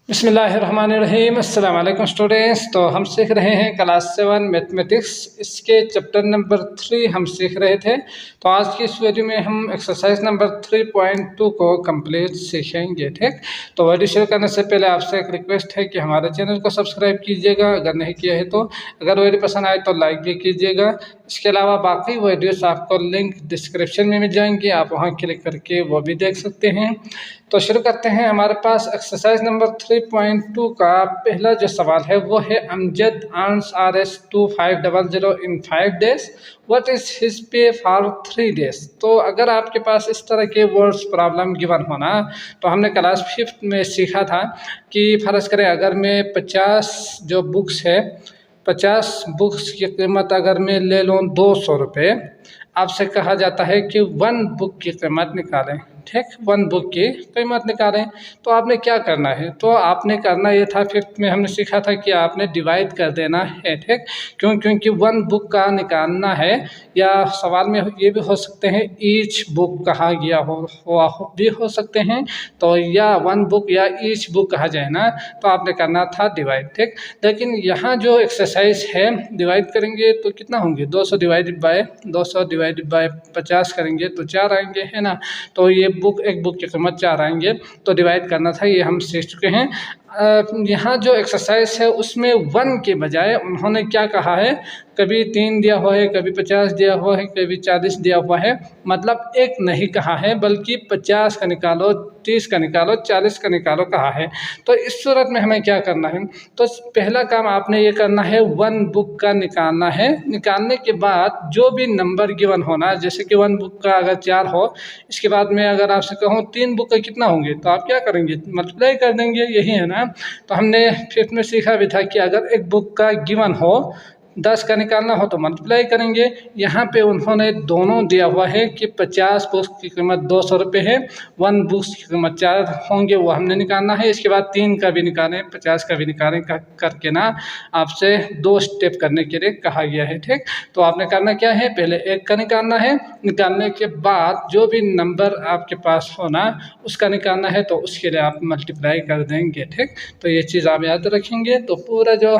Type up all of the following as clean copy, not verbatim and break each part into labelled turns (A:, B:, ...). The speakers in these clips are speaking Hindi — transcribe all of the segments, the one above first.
A: बिस्मिल्लाहिर्रहमानिर्रहीम। अस्सलाम वालेकुम स्टूडेंट्स। तो हम सीख रहे हैं क्लास 7 मैथमेटिक्स, इसके चैप्टर नंबर 3 हम सीख रहे थे। तो आज की इस वीडियो में हम एक्सरसाइज नंबर 3.2 को कंप्लीट सीखेंगे। ठीक, तो वीडियो शुरू करने से पहले आपसे एक रिक्वेस्ट है कि हमारे चैनल को सब्सक्राइब कीजिएगा अगर नहीं किया है तो। अगर वीडियो पसंद आए तो लाइक भी कीजिएगा। इसके अलावा बाकी वीडियोस आपको लिंक डिस्क्रिप्शन में मिल जाएंगे, आप वहां क्लिक करके वो भी देख सकते हैं। तो शुरू करते हैं। हमारे पास एक्सरसाइज नंबर 3.2 का पहला जो सवाल है वो है Amjad earns Rs2500 in 5 days, what is his pay for 3 days। तो अगर आपके पास इस तरह के वर्ड्स प्रॉब्लम गिवन होना, तो हमने क्लास 5 में सीखा था कि फर्ज करें अगर मैं 50 जो बुक्स है 50 बुक्स की कीमत अगर मैं ले लूँ 200 रुपये, आपसे कहा जाता है कि 1 बुक की कीमत निकालें। ठीक, 1 बुक की कीमत निकालें। तो आपने क्या करना है, तो आपने करना ये था, 5th में हमने सीखा था कि आपने डिवाइड कर देना है। ठीक, क्योंकि 1 बुक का निकालना है, या सवाल में ये भी हो सकते हैं ईच बुक कहा गया भी हो सकते हैं, तो या 1 बुक या ईच बुक कहा जाए ना, तो आपने करना था डिवाइड। ठीक, लेकिन यहाँ जो एक्सरसाइज है डिवाइड करेंगे तो कितना होंगे, 200 डिवाइडेड बाय 50 करेंगे तो 4 आएंगे, है ना। तो ये एक बुक की कीमत 4 आएंगे, तो डिवाइड करना था, ये हम सीख चुके हैं। यहाँ जो एक्सरसाइज है उसमें 1 के बजाय उन्होंने क्या कहा है, कभी 3 दिया हुआ है, कभी 50 दिया हुआ है, कभी 40 दिया हुआ है, मतलब एक नहीं कहा है, बल्कि 50 का निकालो, 30 का निकालो, 40 का निकालो कहा है। तो इस सूरत में हमें क्या करना है, तो पहला काम आपने ये करना है 1 बुक का निकालना है। निकालने के बाद जो भी नंबर गिवन होना, जैसे कि 1 बुक का अगर 4 हो, इसके बाद में अगर आपसे कहूँ 3 बुक का कितना होंगे, तो आप क्या करेंगे, मल्टीप्लाई कर देंगे, यही है ना। तो हमने 5th में सीखा भी था कि अगर एक बुक का गिवन हो 10 का निकालना हो तो मल्टीप्लाई करेंगे। यहाँ पे उन्होंने दोनों दिया हुआ है कि 50 बुक्स की कीमत 200 रुपये है, 1 बुक्स की कीमत 4 होंगे, वो हमने निकालना है। इसके बाद 3 का भी निकालें, 50 का भी निकालें करके ना आपसे 2 स्टेप करने के लिए कहा गया है। ठीक, तो आपने करना क्या है, पहले 1 का निकालना है, निकालने के बाद जो भी नंबर आपके पास होना उसका निकालना है, तो उसके लिए आप मल्टीप्लाई कर देंगे। ठीक, तो ये चीज़ आप याद रखेंगे। तो पूरा जो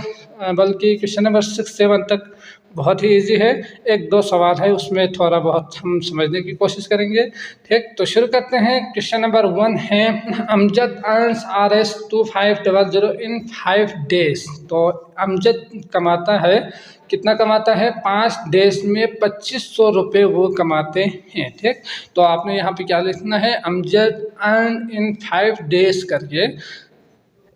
A: बल्कि क्वेश्चन नंबर 6-7 तक बहुत ही इजी है, 1-2 सवाल है उसमें थोड़ा बहुत हम समझने की कोशिश करेंगे। ठीक, तो शुरू करते हैं। क्वेश्चन नंबर 1 है अमजद अर्न्स Rs2500 इन 5 days। तो अमजद कमाता है, कितना कमाता है, 5 डेज में 2500 रुपये वो कमाते हैं। ठीक, तो आपने यहाँ पे क्या लिखना है, अमजद अर्न इन 5 days करके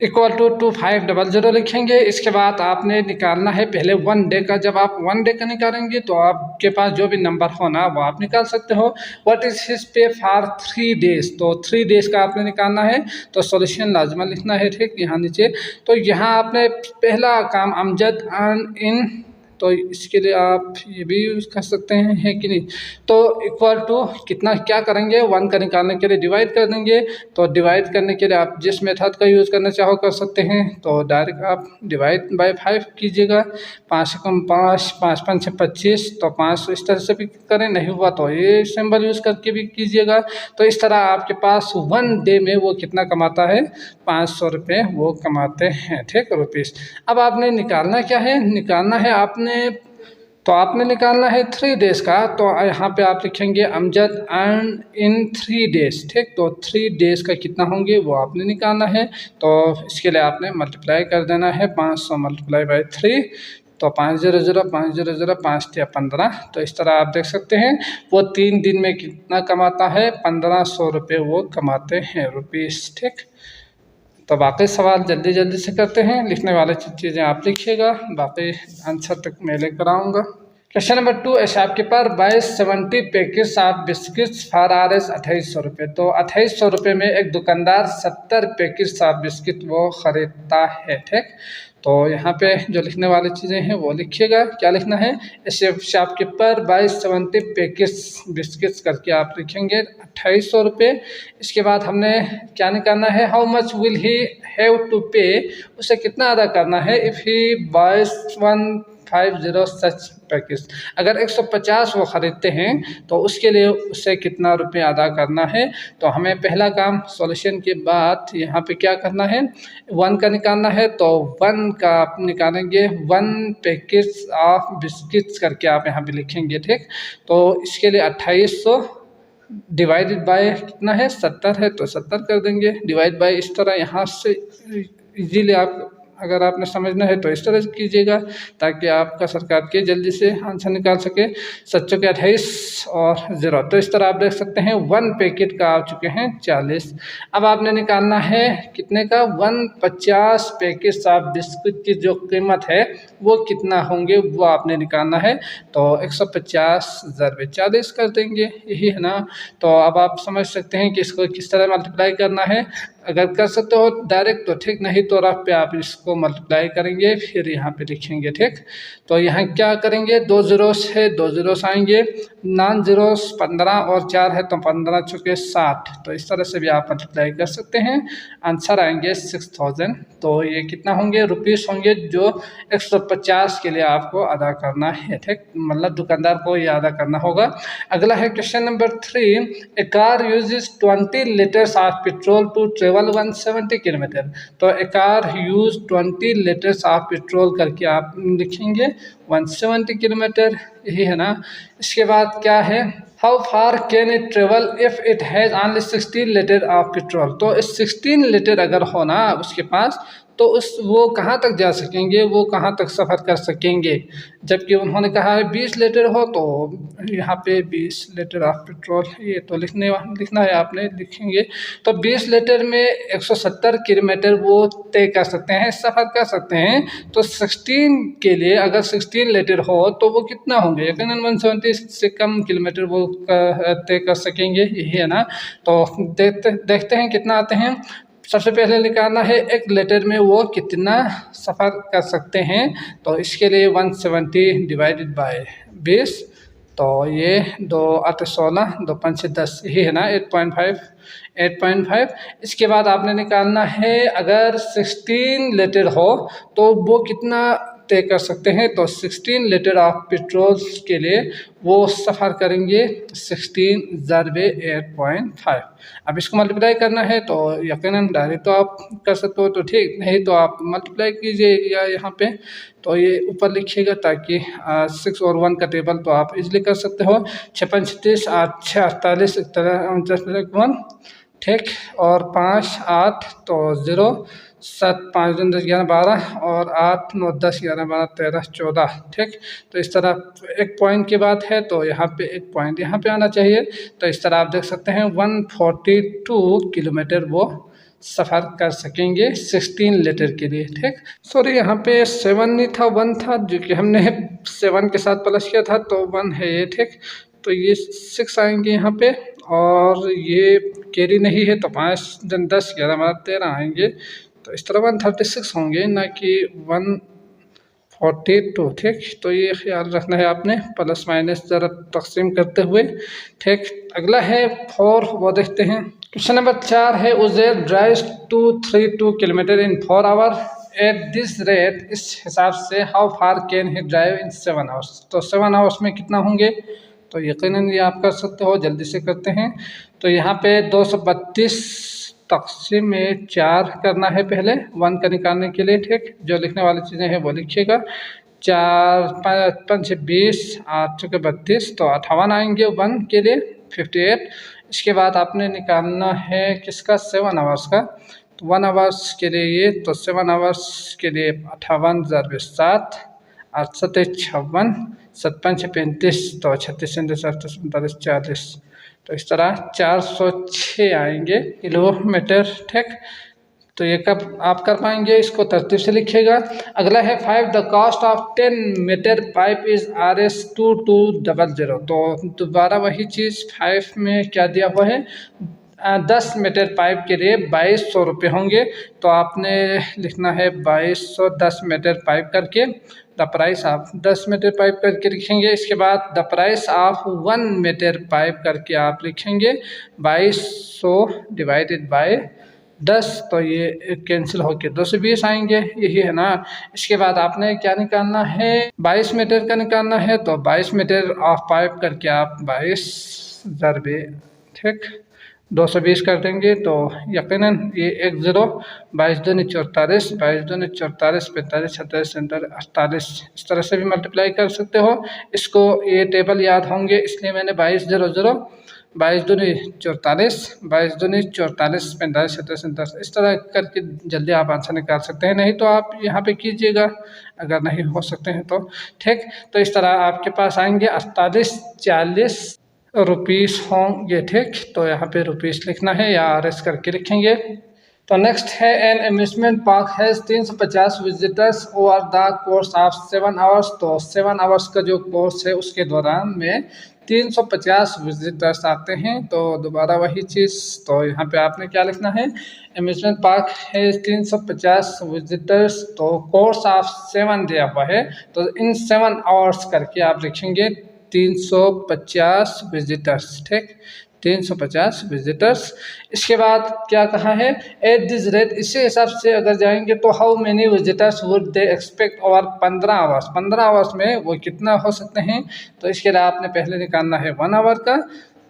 A: इक्वल टू 500 लिखेंगे। इसके बाद आपने निकालना है पहले 1 डे का। जब आप 1 डे का निकालेंगे तो आपके पास जो भी नंबर होना वो आप निकाल सकते हो। What is his pay for 3 days, तो 3 days का आपने निकालना है, तो सॉल्यूशन लाजमा लिखना है। ठीक, यहाँ नीचे, तो यहाँ आपने पहला काम अमजद अर्न इन, तो इसके लिए आप ये भी यूज़ कर सकते हैं, है कि नहीं। तो इक्वल टू कितना क्या करेंगे, 1 का निकालने के लिए डिवाइड कर देंगे। तो डिवाइड करने के लिए आप जिस मेथड का यूज़ करना चाहो कर सकते हैं। तो डायरेक्ट आप डिवाइड बाय 5 कीजिएगा, 5 से कम 5, 5 5 6 25, तो 5 इस तरह से भी करें, नहीं हुआ तो ये सिंबल यूज़ करके भी कीजिएगा। तो इस तरह आपके पास 1 डे में वो कितना कमाता है, 500 रुपये वो कमाते हैं। ठीक, रुपीज़। अब आपने निकालना क्या है, निकालना है आपने निकालना है 3 days का। तो यहाँ पे आप लिखेंगे अमजद अर्न इन 3 days। ठीक, तो 3 days का कितना होंगे वो आपने निकालना है। तो इसके लिए आपने मल्टीप्लाई कर देना है, 500 मल्टीप्लाई बाय 3, तो 500 500 5 या 15। तो इस तरह आप देख सकते हैं वो 3 दिन में कितना कमाता है, 1500 रुपये वो कमाते हैं, रुपीज़। ठीक, तो बाकी सवाल जल्दी जल्दी से करते हैं, लिखने वाले चीज़ें आप लिखिएगा, बाकी आंसर तक मैं लेकर आऊँगा। क्वेश्चन नंबर 2 है आपके पास buy 70 packets of biscuits for Rs 2800 रुपये। तो 2800 रुपये में एक दुकानदार 70 पैकेट्स ऑफ बिस्किट वो ख़रीदता है। ठीक, तो यहाँ पे जो लिखने वाली चीज़ें हैं वो लिखिएगा, क्या लिखना है, शॉपकीपर बाय 70 पैकेट्स बिस्किट्स करके आप लिखेंगे 2800 रुपये। इसके बाद हमने क्या निकालना है, how much will he have to pay, उसे कितना अदा करना है, if he bias 1 50 such package. अगर 150 वो ख़रीदते हैं तो उसके लिए उसे कितना रुपये अदा करना है। तो हमें पहला काम सॉल्यूशन के बाद यहाँ पे क्या करना है, 1 का निकालना है। तो 1 का आप निकालेंगे 1 पैकेज ऑफ बिस्किट्स करके आप यहाँ पे लिखेंगे, ठीक। तो इसके लिए 2800 डिवाइडेड बाय कितना है, 70 है, तो 70 कर देंगे डिवाइड बाय। इस तरह यहाँ से इजीली आप अगर आपने समझना है तो इस तरह से कीजिएगा ताकि आपका सरकार के जल्दी से आंसर निकाल सके। 7 के 28 और 0, तो इस तरह आप देख सकते हैं 1 पैकेट का आ चुके हैं 40। अब आपने निकालना है कितने का, 150 पैकेट ऑफ बिस्कुट की जो कीमत है वो कितना होंगे वो आपने निकालना है। तो 150 × 40 कर देंगे, यही है ना। तो अब आप समझ सकते हैं कि इसको किस तरह मल्टीप्लाई करना है। अगर कर सकते हो डायरेक्ट तो ठीक, नहीं तो रफ पे आप इसको मल्टीप्लाई करेंगे फिर यहाँ पे लिखेंगे, ठीक। तो यहाँ क्या करेंगे, 2 ज़ीरोस है, 2 ज़ीरोस आएंगे, नॉन ज़ीरोस 15 और 4 है तो 15 चुके 60। तो इस तरह से भी आप मल्टीप्लाई कर सकते हैं, आंसर आएंगे 6000। तो ये कितना होंगे, रुपीस होंगे जो 150 के लिए आपको अदा करना है, ठीक। मतलब दुकानदार को ये अदा करना होगा। अगला है question number 3, a car uses 20 litres of petrol to travel 170 kilometre. तो a car use 20 litres of petrol करके आप लिखेंगे 170 किलोमीटर, यही है ना। इसके बाद क्या है, how far can it travel if it has only 16 litre of petrol. तो 16 लीटर अगर हो ना उसके पास तो वो कहाँ तक जा सकेंगे, वो कहाँ तक सफ़र कर सकेंगे। जबकि उन्होंने कहा है 20 लीटर हो, तो यहाँ पे 20 लीटर ऑफ पेट्रोल ये तो लिखना है आपने, लिखेंगे। तो 20 लीटर में 170 किलोमीटर वो तय कर सकते हैं, सफ़र कर सकते हैं। तो 16 के लिए अगर 16 लीटर हो तो वो कितना होंगे, यकीनन 170 से कम किलोमीटर वो तय कर सकेंगे, यही है ना। तो देखते हैं कितना आते हैं। सबसे पहले निकालना है 1 लीटर में वो कितना सफ़र कर सकते हैं। तो इसके लिए 170 डिवाइडेड बाय 20, तो ये 2 8 16, 2 5 10, यही है ना 8.5। इसके बाद आपने निकालना है अगर 16 लीटर हो तो वो कितना तय कर सकते हैं। तो 16 लीटर ऑफ पेट्रोल के लिए वो सफ़र करेंगे 16 × 8.5। अब इसको मल्टीप्लाई करना है तो यकीनन डायरेक्ट तो आप कर सकते हो तो ठीक, नहीं तो आप मल्टीप्लाई कीजिएगा यहाँ पे। तो ये ऊपर लिखिएगा ताकि 6 और 1 का टेबल तो आप इजीली कर सकते हो। 6 5 36, 8 6 48, 1, ठीक। और 5 8 तो 0, 7 5 2 10 11 12 और 8 9 10 11 12 13 14, ठीक। तो इस तरह एक पॉइंट की बात है तो यहाँ पे एक पॉइंट यहाँ पे आना चाहिए। तो इस तरह आप देख सकते हैं 142 किलोमीटर वो सफ़र कर सकेंगे 16 लीटर के लिए, ठीक। सॉरी यहाँ पे 7 नहीं था, 1 था, जो कि हमने 7 के साथ प्लस किया था तो 1 है ये, ठीक। तो ये 6 आएंगे यहाँ पे और ये कैरी नहीं है तो 5 10 11 12 13 आएंगे। तो इस तरह 136 होंगे ना कि 142, ठीक। तो ये ख्याल रखना है आपने, प्लस माइनस ज़रा तकसीम करते हुए, ठीक। अगला है 4, वो देखते हैं। क्वेश्चन नंबर 4 है, Uzair drives 232 kilometre in 4 hour at this rate. इस हिसाब से how far can he drive in 7 hours. तो 7 आवर्स में कितना होंगे, तो यकीनन ये आप कर सकते हो, जल्दी से करते हैं। तो यहाँ पे 232 तक़सीम में 4 करना है पहले 1 का निकालने के लिए, ठीक। जो लिखने वाली चीज़ें हैं वो लिखिएगा। 4 5 20, 8 के 32, तो 58 आएंगे 1 के लिए 58। इसके बाद आपने निकालना है किसका, 7 आवर्स का। तो 1 आवर्स के लिए ये, तो 7 आवर्स के लिए 58 × 7, 8 7 56, 7 5 35, तो 36 37 45 40। तो इस तरह 406 आएंगे किलोमीटर, ठीक। तो ये कब आप कर पाएंगे, इसको तरतीब से लिखिएगा। अगला है 5, the cost of 10 metre pipe is RS 2200। तो दोबारा वही चीज़ 5 में क्या दिया हुआ है, 10 मीटर पाइप के लिए 2200 रुपये होंगे। तो आपने लिखना है 2200 10 मीटर पाइप करके, the price of 10 metre pipe करके लिखेंगे। इसके बाद the price of 1 metre pipe करके आप लिखेंगे 2200 डिवाइडेड बाय 10, तो ये कैंसिल होके 220 आएंगे, यही है ना। इसके बाद आपने क्या निकालना है, 22 मीटर का निकालना है। तो 22 मीटर ऑफ पाइप करके आप 22 ज़रबे ठीक 220 कर देंगे, तो यकीनन ये 10 22 दूनी 44, 22 दूनी 44, 45 37 48, इस तरह से भी मल्टीप्लाई कर सकते हो। इसको ये टेबल याद होंगे इसलिए मैंने 22 0 0 22 दूनी 44, 22 दूनी 44, 45 37 37 इस तरह करके जल्दी आप आंसर निकाल सकते हैं। नहीं तो आप यहाँ पे कीजिएगा, अगर नहीं हो सकते हैं तो ठीक। तो इस तरह आपके पास आएंगे 48 40 रुपीस होंगे ठीक। तो यहाँ पे रुपीस लिखना है या RS करके लिखेंगे। तो नेक्स्ट है, an amusement park has 350 visitors over the course of 7 hours. तो 7 आवर्स का जो कोर्स है उसके दौरान में 350 विजिटर्स आते हैं। तो दोबारा वही चीज़, तो यहाँ पे आपने क्या लिखना है, अम्यूजमेंट पार्क है 350 विजिटर्स, तो कोर्स ऑफ 7 दिया हुआ है, तो इन 7 आवर्स करके आप लिखेंगे 350 विजिटर्स ठीक, 350 विजिटर्स। इसके बाद क्या कहा है, एट दिस रेट, इसी हिसाब से अगर जाएंगे तो how many visitors would they expect over 15 hours, 15 hours में वो कितना हो सकते हैं। तो इसके लिए आपने पहले निकालना है 1 आवर का,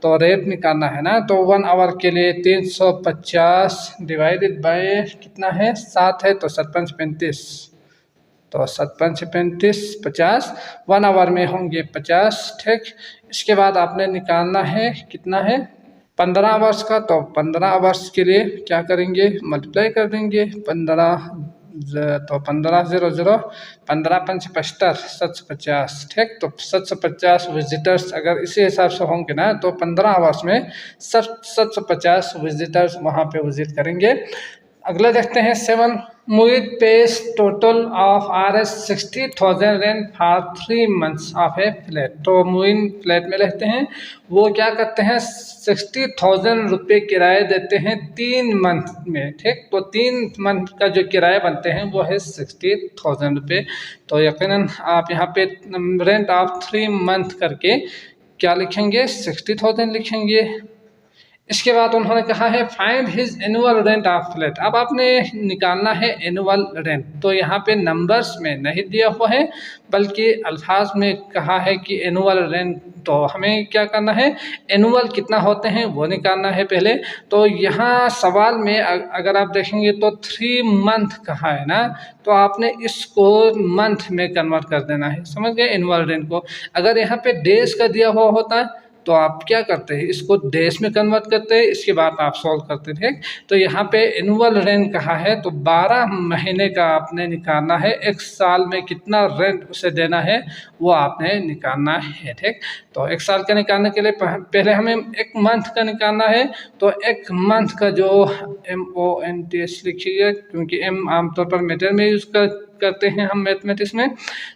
A: तो रेट निकालना है ना। तो 1 आवर के लिए 350 डिवाइडेड बाय कितना है, 7 है, तो 7 5 35, तो 7 5 35 50, 1 आवर में होंगे 50 ठीक। इसके बाद आपने निकालना है कितना है, 15 आवर्स का। तो 15 आवर्स के लिए क्या करेंगे, मल्टीप्लाई कर देंगे 15, तो 15 0 0 15 5 75 750 ठीक। तो 750 विजिटर्स अगर इसी हिसाब से होंगे ना, तो 15 आवर्स में 750 विजिटर्स वहाँ पे विजिट करेंगे। अगला देखते हैं 7, Muid pays total of RS 60,000 rent for 3 months of a flat। तो मुइन फ्लैट में रहते हैं, वो क्या करते हैं 60,000 रुपये किराए देते हैं 3 मंथ में ठीक। तो 3 मंथ का जो किराया बनते हैं वो है 60,000 रुपये। तो यकीनन आप यहाँ पे रेंट ऑफ 3 मंथ करके क्या लिखेंगे, 60,000 लिखेंगे। इसके बाद उन्होंने कहा है find his annual rent of flat. अब आपने निकालना है एनुअल रेंट, तो यहाँ पे नंबर्स में नहीं दिया हुआ है बल्कि अल्फाज में कहा है कि एनुअल रेंट। तो हमें क्या करना है, एनुअल कितना होते हैं वो निकालना है पहले। तो यहाँ सवाल में अगर आप देखेंगे तो 3 मंथ कहा है ना, तो आपने इसको मंथ में कन्वर्ट कर देना है, समझ गए एनुअल रेंट को। अगर यहाँ पे डेज का दिया हुआ होता है तो आप क्या करते हैं, इसको डेज में कन्वर्ट करते हैं, इसके बाद आप सॉल्व करते थे। तो यहाँ पे एनुअल रेंट कहा है, तो 12 महीने का आपने निकालना है, एक साल में कितना रेंट उसे देना है वो आपने निकालना है ठीक। तो एक साल का निकालने के लिए पहले हमें एक मंथ का निकालना है। तो एक मंथ का जो MONTH लिखिए, क्योंकि M आमतौर पर मीटर में यूज़ करते हैं हम मैथमेटिक्स में।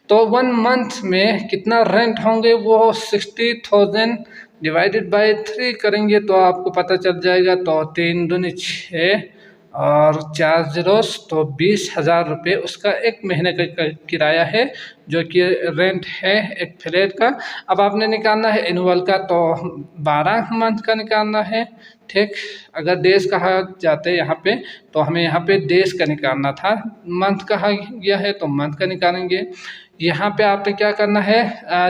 A: तो 1 मंथ में कितना रेंट होंगे, वो 60,000 डिवाइडेड बाय 3 करेंगे तो आपको पता चल जाएगा। तो 3 दूनी 6 और 4 zeros, तो 20,000 रुपये उसका एक महीने का किराया है, जो कि रेंट है एक फ्लैट का। अब आपने निकालना है एनुअल का, तो 12 मंथ का निकालना है ठीक। अगर डेज कहा जाते यहाँ पे, तो हमें यहाँ पे डेज का निकालना था, मंथ कहा गया है तो मंथ का निकालेंगे। यहाँ पे आपने क्या करना है,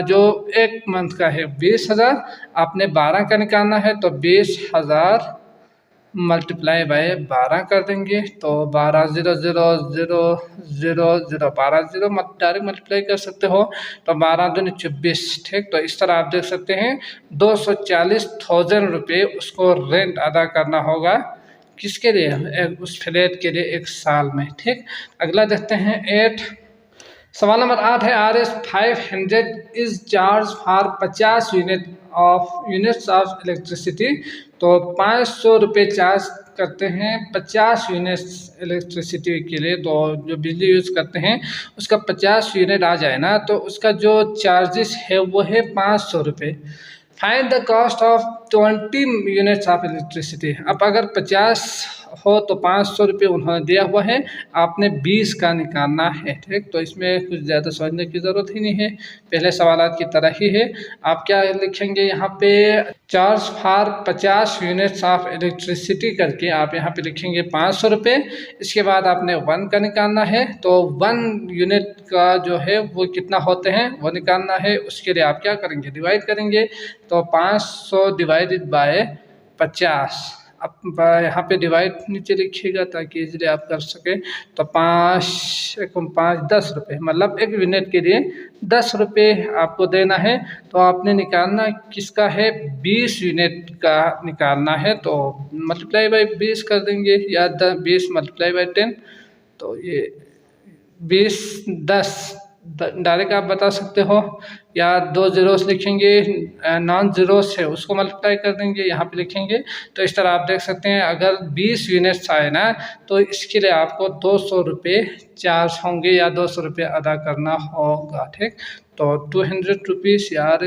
A: जो एक मंथ का है 20,000, आपने 12 का निकालना है, तो 20,000 मल्टीप्लाई बाय 12 कर देंगे। तो 12 0 0 0 0 0 12 0 डायरेक्ट मल्टीप्लाई कर सकते हो, तो 12 दूनी 24 ठीक। तो इस तरह आप देख सकते हैं 240,000 रुपये उसको रेंट अदा करना होगा, किसके लिए, उस फ्लैट के लिए एक साल में ठीक। अगला देखते हैं 8, सवाल नंबर 8 है RS 500 is charge for 50 units of electricity. तो 500 रुपये चार्ज करते हैं 50 यूनिट्स इलेक्ट्रिसिटी के लिए। तो जो बिजली यूज़ करते हैं उसका 50 यूनिट आ जाए ना, तो उसका जो चार्जेस है वो है 500 रुपये। Find the cost of 20 units of electricity. अब अगर 50 हो तो 500 रुपये उन्होंने दिया हुआ है, आपने 20 का निकालना है। ठीक, तो इसमें कुछ ज़्यादा सोचने की ज़रूरत ही नहीं है, पहले सवालात की तरह ही है। आप क्या लिखेंगे यहाँ पे, charge for 50 units of electricity करके आप यहाँ पे लिखेंगे 500 रुपये। इसके बाद आपने 1 का निकालना है, तो 1 यूनिट का जो है वो कितना होते हैं वो निकालना है। उसके लिए आप क्या करेंगे, डिवाइड करेंगे। तो 500 डिवाइडेड बाय 50, अब यहाँ पे डिवाइड नीचे लिखिएगा ताकि इजीली आप कर सके। तो 5 10 रुपये, मतलब 1 यूनिट के लिए 10 रुपये आपको देना है। तो आपने निकालना किसका है, 20 यूनिट का निकालना है। तो मल्टीप्लाई बाई 20 कर देंगे, या 20 मल्टीप्लाई बाई 10, तो ये 20 10 डायरेक्ट आप बता सकते हो, या 2 ज़ीरोस लिखेंगे, नॉन ज़ीरोस है उसको मल्टीप्लाई कर देंगे, यहाँ पे लिखेंगे। तो इस तरह आप देख सकते हैं, अगर 20 यूनिट्स आए ना तो इसके लिए आपको 200 रुपये चार्ज होंगे, या 200 रुपये अदा करना होगा। ठीक, तो 200 रुपीज़, या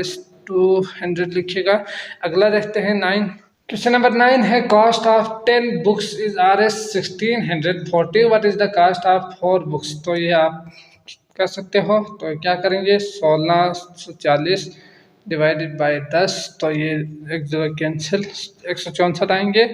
A: 200 लिखिएगा। अगला देखते हैं 9। क्वेश्चन नंबर 9 है, cost of 10 books is Rs 1640, what is the cost of 4 books. तो ये आप कर सकते हो। तो क्या करेंगे, 1640 डिवाइडेड बाय 10, तो ये 1 0 कैंसिल, 164 आएंगे।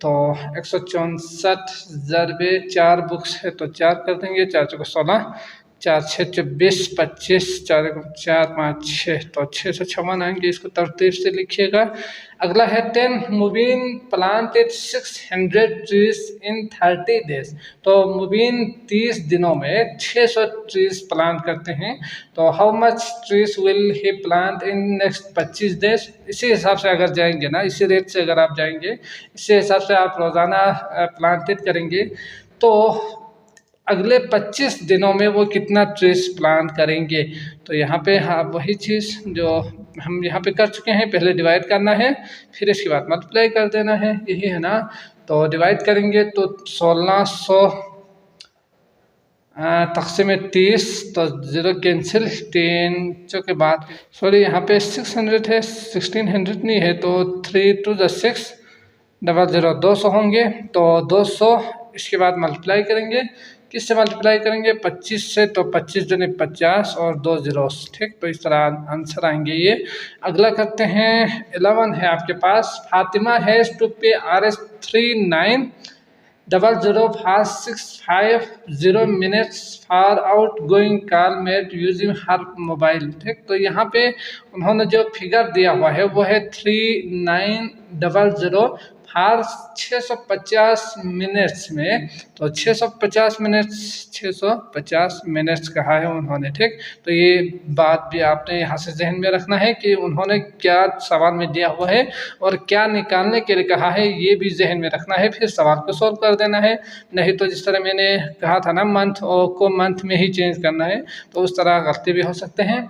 A: तो 164 ज़रबे 4 बुक्स है, तो 4 कर देंगे, 4 चौके 16, 4 6 24, 25, 4 4 5 6, तो 656 आएंगे। इसको तरतीब से लिखिएगा। अगला है 10 मुबीन प्लांटेड 600 ट्रीज इन 30 डेज। तो मुबीन 30 दिनों में 600 ट्रीज प्लांट करते हैं। तो how much trees will he plant in next 25 days. इसी हिसाब से अगर जाएंगे ना, इसी रेट से अगर आप जाएंगे, इसी हिसाब से आप रोज़ाना प्लांटेड करेंगे, तो अगले 25 दिनों में वो कितना ट्रीज प्लांट करेंगे। तो यहाँ पे हाँ वही चीज़ जो हम यहाँ पे कर चुके हैं, पहले डिवाइड करना है, फिर इसके बाद मल्टीप्लाई कर देना है, यही है ना। तो डिवाइड करेंगे तो 1600 तक़सीम 30, तो 0 कैंसिल, 10 के बाद सॉरी यहाँ पे 600 है, 1600 नहीं है, तो 3 2 6 00 200 होंगे। तो 200 इसके बाद मल्टीप्लाई करेंगे, किससे मल्टीप्लाई करेंगे, 25 से। तो 25 दूनी 50 और 2 ज़ीरोस। ठीक, तो इस तरह आंसर आएंगे ये। अगला करते हैं 11 है आपके पास, फातिमा हैज़ टू पे Rs 3900 minutes for out going call made using her mobile. ठीक, तो यहाँ पे उन्होंने जो फिगर दिया हुआ है वो है 3900 हर 650 मिनट्स में। तो 650 मिनट्स कहा है उन्होंने। ठीक, तो ये बात भी आपने यहाँ से जहन में रखना है कि उन्होंने क्या सवाल में दिया हुआ है और क्या निकालने के लिए कहा है, ये भी जहन में रखना है, फिर सवाल को सॉल्व कर देना है। नहीं तो जिस तरह मैंने कहा था ना, मंथ को मंथ में ही चेंज करना है, तो उस तरह गलती भी हो सकते हैं।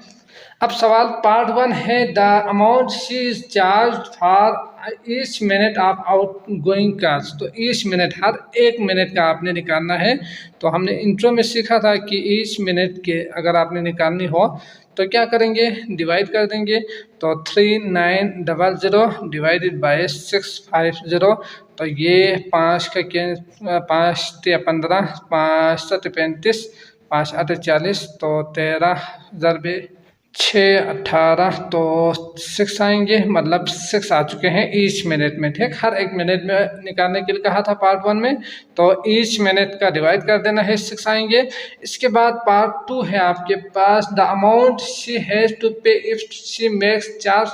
A: अब सवाल पार्ट 1 है, the amount she is charge for each minute of out going calls. तो ईच मिनट, हर 1 मिनट का आपने निकालना है। तो हमने इंट्रो में सीखा था कि ईच मिनट के अगर आपने निकालनी हो तो क्या करेंगे, डिवाइड कर देंगे। तो 3900 डिवाइडेड बाय 650, तो ये 5 का 5 15, 5 7 35, 5 8 40, तो 13 ज़रबे 6 18, तो 6 आएंगे, मतलब 6 आ चुके हैं ईच मिनट में। ठीक, हर 1 मिनट में निकालने के लिए कहा था पार्ट 1 में, तो ईच मिनट का डिवाइड कर देना है, 6 आएंगे। इसके बाद पार्ट 2 है आपके पास, the amount she has to pay if she makes charge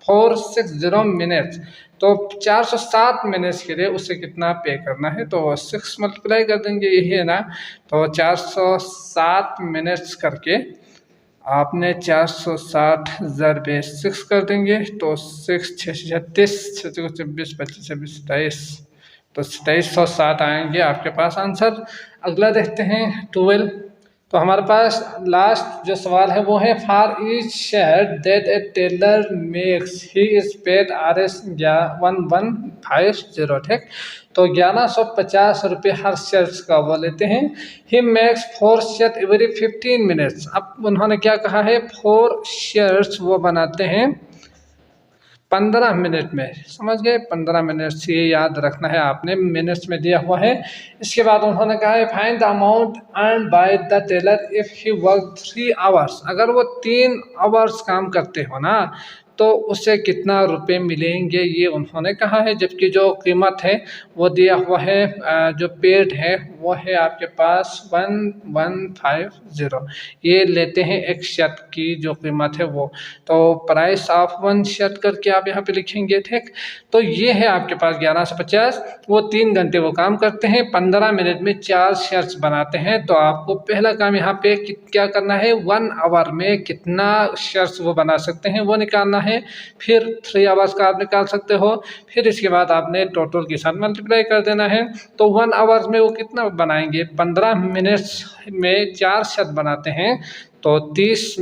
A: for 60 minutes. तो 407 मिनट्स के लिए उसे कितना पे करना है, तो 6 मल्टीप्लाई कर देंगे, यही है ना। तो 407 मिनट्स करके आपने 460 ज़रबे 6 कर देंगे। तो 6 6 36, 6 24 25 26 27, तो 2760 आएंगे आपके पास आंसर। अगला देखते हैं 12। तो हमारे पास लास्ट जो सवाल है वो है, for each shirt that a tailor makes he is paid Rs 1150। ठीक, तो 1150 रुपये हर शर्ट का वो लेते हैं। He makes 4 shirt every 15 minutes. अब उन्होंने क्या कहा है, 4 शर्ट्स वो बनाते हैं 15 मिनट में, समझ गए, 15 मिनट से ये याद रखना है आपने, मिनट्स में दिया हुआ है। इसके बाद उन्होंने कहा है find the amount earn by the tailor if he work 3 hours. अगर वो 3 आवर्स काम करते हो ना तो उससे कितना रुपए मिलेंगे ये उन्होंने कहा है। जबकि जो कीमत है वो दिया हुआ है, जो पेड है वो है आपके पास 1150। ये लेते हैं एक शर्ट की जो कीमत है वो, तो प्राइस ऑफ 1 शर्ट करके आप यहाँ पे लिखेंगे, ठीक। तो ये है आपके पास 1150। वो 3 घंटे वो काम करते हैं, 15 मिनट में 4 शर्ट्स बनाते हैं। तो आपको पहला काम यहाँ पे क्या करना है, 1 आवर में कितना शर्ट्स वो बना सकते हैं वो निकालना है। फिर 3 आवर्स का आप निकाल सकते हो, फिर इसके बाद आपने टोटल के साथ मल्टीप्लाई कर देना है। तो 1 आवर्स में वो कितना बनाएंगे, 15 मिनट्स में 4 शर्ट बनाते हैं तो 30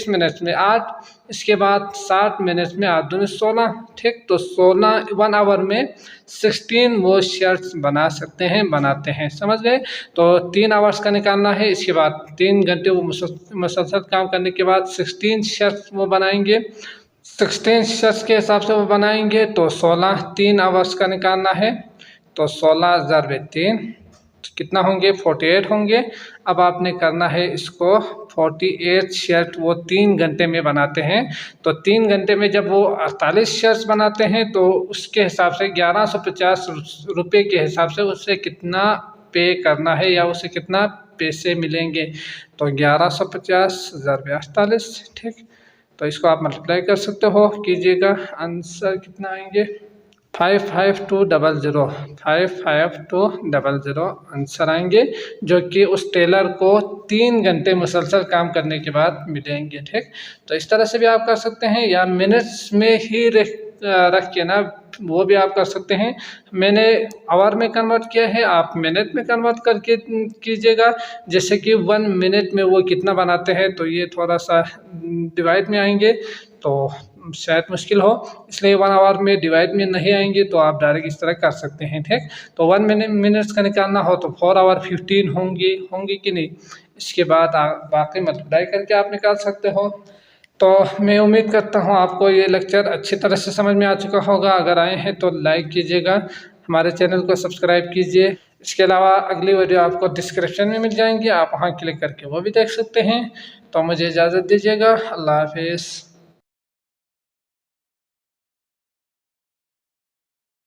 A: मिनट्स में 8, इसके बाद 60 मिनट्स में 8 दूनी 16, ठीक। तो 16 1 आवर में 16 वो शर्ट्स बना सकते हैं, बनाते हैं, समझ गए। तो 3 आवर्स का निकालना है, इसके बाद 3 घंटे वो मुसलसल काम करने के बाद 16 शर्ट्स वो बनाएंगे। 16 शर्ट्स के हिसाब से वो बनाएंगे तो 16 3 आवर्स का निकालना है, तो 16 ज़रबे 3 कितना होंगे, 48 होंगे। अब आपने करना है इसको 48 शर्ट वो 3 घंटे में बनाते हैं। तो 3 घंटे में जब वो 48 शर्ट्स बनाते हैं तो उसके हिसाब से 1150 रुपये के हिसाब से उससे कितना पे करना है या उसे कितना पैसे मिलेंगे। तो 1150 ज़रबे 48, ठीक। तो इसको आप मल्टीप्लाई कर सकते हो, कीजिएगा, आंसर कितना आएंगे 55200, 55200 आंसर आएंगे, जो कि उस टेलर को 3 घंटे मुसलसल काम करने के बाद मिलेंगे, ठीक। तो इस तरह से भी आप कर सकते हैं, या मिनट्स में ही रख के ना वो भी आप कर सकते हैं। मैंने आवर में कन्वर्ट किया है, आप मिनट में कन्वर्ट करके कीजिएगा। जैसे कि 1 मिनट में वो कितना बनाते हैं, तो ये थोड़ा सा डिवाइड में आएंगे तो शायद मुश्किल हो, इसलिए 1 आवर में डिवाइड में नहीं आएंगे, तो आप डायरेक्ट इस तरह कर सकते हैं, ठीक। तो 1 मिनट्स का निकालना हो तो 4 आवर 15 होंगी कि नहीं, इसके बाद बाकी मल्टीप्लाई करके आप निकाल सकते हो। तो मैं उम्मीद करता हूँ आपको ये लेक्चर अच्छी तरह से समझ में आ चुका होगा। अगर आए हैं तो लाइक कीजिएगा, हमारे चैनल को सब्सक्राइब कीजिए। इसके अलावा अगली वीडियो आपको डिस्क्रिप्शन में मिल जाएंगी, आप वहाँ क्लिक करके वो भी देख सकते हैं। तो मुझे इजाज़त दीजिएगा, अल्लाह हाफिज़।